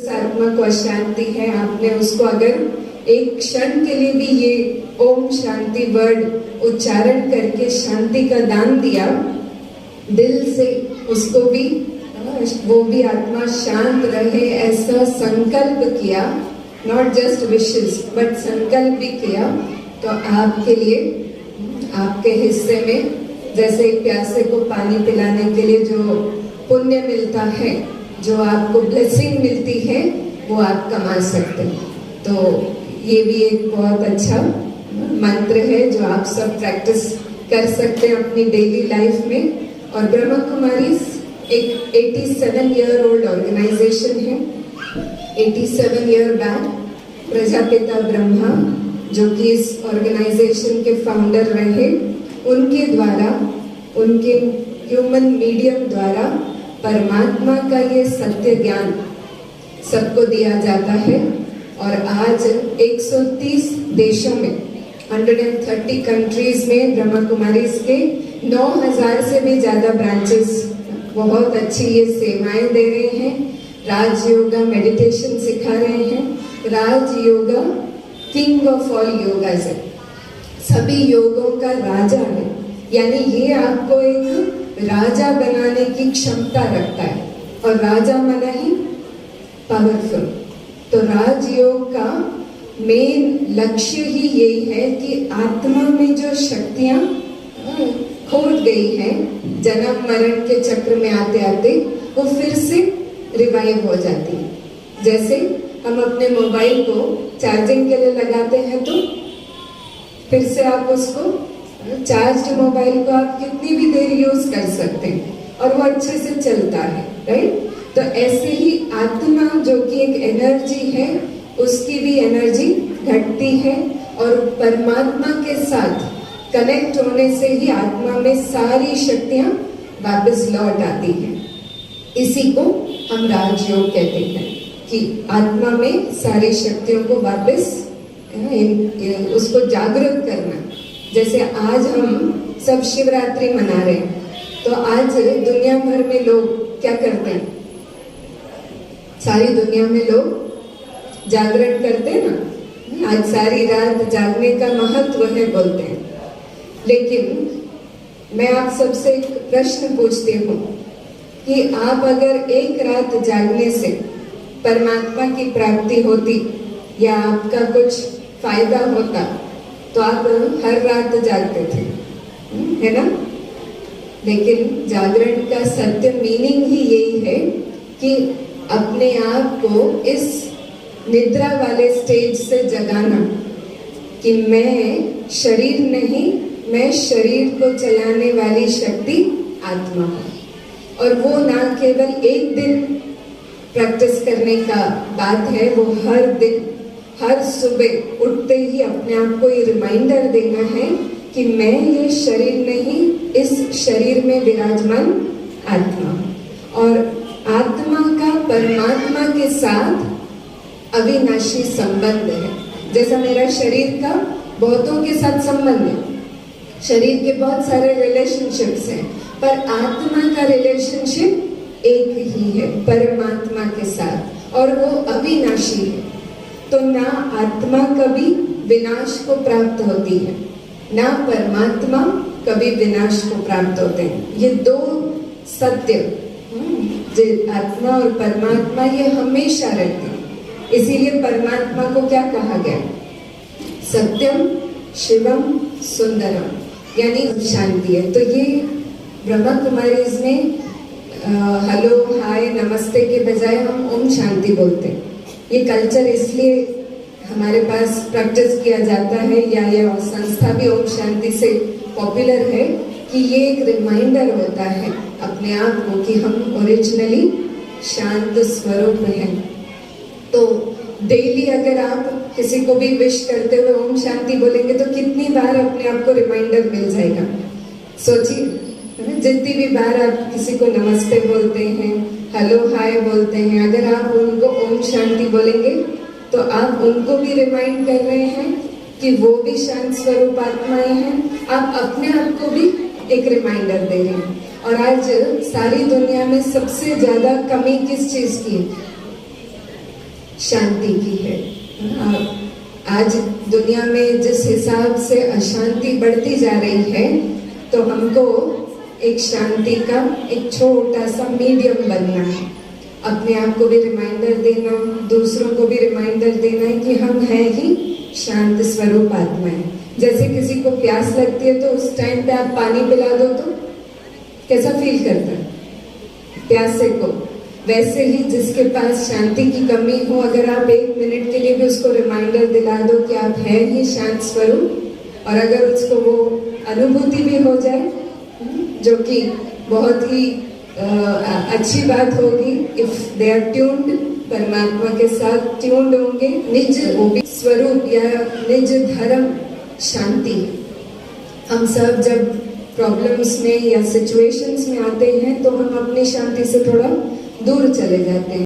आत्मा को अशांति है, आपने उसको अगर एक क्षण के लिए भी ये ओम शांति वर्ड उच्चारण करके शांति का दान दिया, दिल से उसको भी वो भी आत्मा शांत रहे ऐसा संकल्प किया, नॉट जस्ट विशेस बट संकल्प भी किया, तो आपके लिए आपके हिस्से में जैसे एक प्यासे को पानी पिलाने के लिए जो पुण्य मिलता है, जो आपको ब्लेसिंग मिलती है, वो आप कमा सकते हैं। तो ये भी एक बहुत अच्छा मंत्र है जो आप सब प्रैक्टिस कर सकते हैं अपनी डेली लाइफ में। और ब्रह्मा कुमारी एक 87 ईयर ओल्ड ऑर्गेनाइजेशन है। 87 ईयर बैक प्रजापिता ब्रह्मा जो कि इस ऑर्गेनाइजेशन के फाउंडर रहे, उनके द्वारा, उनके ह्यूमन मीडियम द्वारा परमात्मा का ये सत्य ज्ञान सबको दिया जाता है। और आज 130 देशों में 130 कंट्रीज में ब्रह्मा कुमारीज के 9000 से भी ज़्यादा ब्रांचेस बहुत अच्छी ये सेवाएं दे रहे हैं। राज योगा मेडिटेशन सिखा रहे हैं। राज योगा किंग ऑफ ऑल योगाज है, सभी योगों का राजा है, यानी ये आपको एक राजा बनाने की क्षमता रखता है। और राजा माना ही पावरफुल। तो राजयोग का मेन लक्ष्य ही यही है कि आत्मा में जो शक्तियां खोट गई हैं जन्म मरण के चक्र में आते आते, वो फिर से रिवाइव हो जाती है। जैसे हम अपने मोबाइल को चार्जिंग के लिए लगाते हैं तो फिर से आप उसको चार्ज्ड मोबाइल को आप कितनी भी देर यूज कर सकते हैं और वो अच्छे से चलता है, राइट। तो ऐसे ही आत्मा जो कि एक एनर्जी है, उसकी भी एनर्जी घटती है और परमात्मा के साथ कनेक्ट होने से ही आत्मा में सारी शक्तियां वापस लौट आती हैं। इसी को हम राजयोग कहते हैं कि आत्मा में सारी शक्तियों को वापस उसको जागृत करना। जैसे आज हम सब शिवरात्रि मना रहे हैं, तो आज दुनिया भर में लोग क्या करते हैं, सारी दुनिया में लोग जागरण करते हैं ना, आज सारी रात जागने का महत्व है बोलते हैं। लेकिन मैं आप सबसे एक प्रश्न पूछती हूँ कि आप अगर एक रात जागने से परमात्मा की प्राप्ति होती या आपका कुछ फायदा होता, तो आप हर रात जागते थे, है ना। लेकिन जागरण का सत्य मीनिंग ही यही है कि अपने आप को इस निद्रा वाले स्टेज से जगाना कि मैं शरीर नहीं, मैं शरीर को चलाने वाली शक्ति आत्मा हूँ। और वो ना केवल एक दिन प्रैक्टिस करने का बात है, वो हर दिन हर सुबह उठते ही अपने आप को ये रिमाइंडर देना है कि मैं ये शरीर नहीं, इस शरीर में विराजमान आत्मा हूँ। और आत्मा का परमात्मा के साथ अविनाशी संबंध है। जैसा मेरा शरीर का बहुतों के साथ संबंध है, शरीर के बहुत सारे रिलेशनशिप्स हैं, पर आत्मा का रिलेशनशिप एक ही है परमात्मा के साथ, और वो अविनाशी है। तो ना आत्मा कभी विनाश को प्राप्त होती है, ना परमात्मा कभी विनाश को प्राप्त होते हैं। ये दो सत्य, आत्मा और परमात्मा, ये हमेशा रहते हैं। इसीलिए परमात्मा को क्या कहा गया, सत्यम शिवम सुंदरम, यानी शांति है। तो ये ब्रह्मा कुमारीज में हेलो हाय नमस्ते के बजाय हम ओम शांति बोलते हैं। ये कल्चर इसलिए हमारे पास प्रैक्टिस किया जाता है, या यह संस्था भी ओम शांति से पॉपुलर है कि ये एक रिमाइंडर होता है अपने आप को कि हम ओरिजिनली शांत स्वरूप हैं। तो डेली अगर आप किसी को भी विश करते हुए ओम शांति बोलेंगे तो कितनी बार अपने आप को रिमाइंडर मिल जाएगा। सोचिए, जितनी भी बार आप किसी को नमस्ते बोलते हैं, हेलो हाय बोलते हैं, अगर आप उनको ओम शांति बोलेंगे तो आप उनको भी रिमाइंड कर रहे हैं कि वो भी शांत स्वरूप आत्माएं हैं। आप अपने आप को भी एक रिमाइंडर दे रहे हैं। और आज सारी दुनिया में सबसे ज्यादा कमी किस चीज की है, शांति की है। आज दुनिया में जिस हिसाब से अशांति बढ़ती जा रही है, तो हमको एक शांति का एक छोटा सा मीडियम बनना है। अपने आप को भी रिमाइंडर देना, दूसरों को भी रिमाइंडर देना है कि हम हैं ही शांत स्वरूप आत्माएं। जैसे किसी को प्यास लगती है तो उस टाइम पे आप पानी पिला दो तो कैसा फील करता है प्यासे को, वैसे ही जिसके पास शांति की कमी हो, अगर आप 1 मिनट के लिए भी उसको रिमाइंडर दिला दो कि आप हैं ही शांत स्वरूप, और अगर उसको वो अनुभूति भी हो जाए, जो कि बहुत ही अच्छी बात होगी, इफ दे आर ट्यून्ड, परमात्मा के साथ ट्यून्ड होंगे, निज स्वरूप या निज धर्म शांति। हम सब जब प्रॉब्लम्स में या सिचुएशंस में आते हैं तो हम अपनी शांति से थोड़ा दूर चले जाते हैं।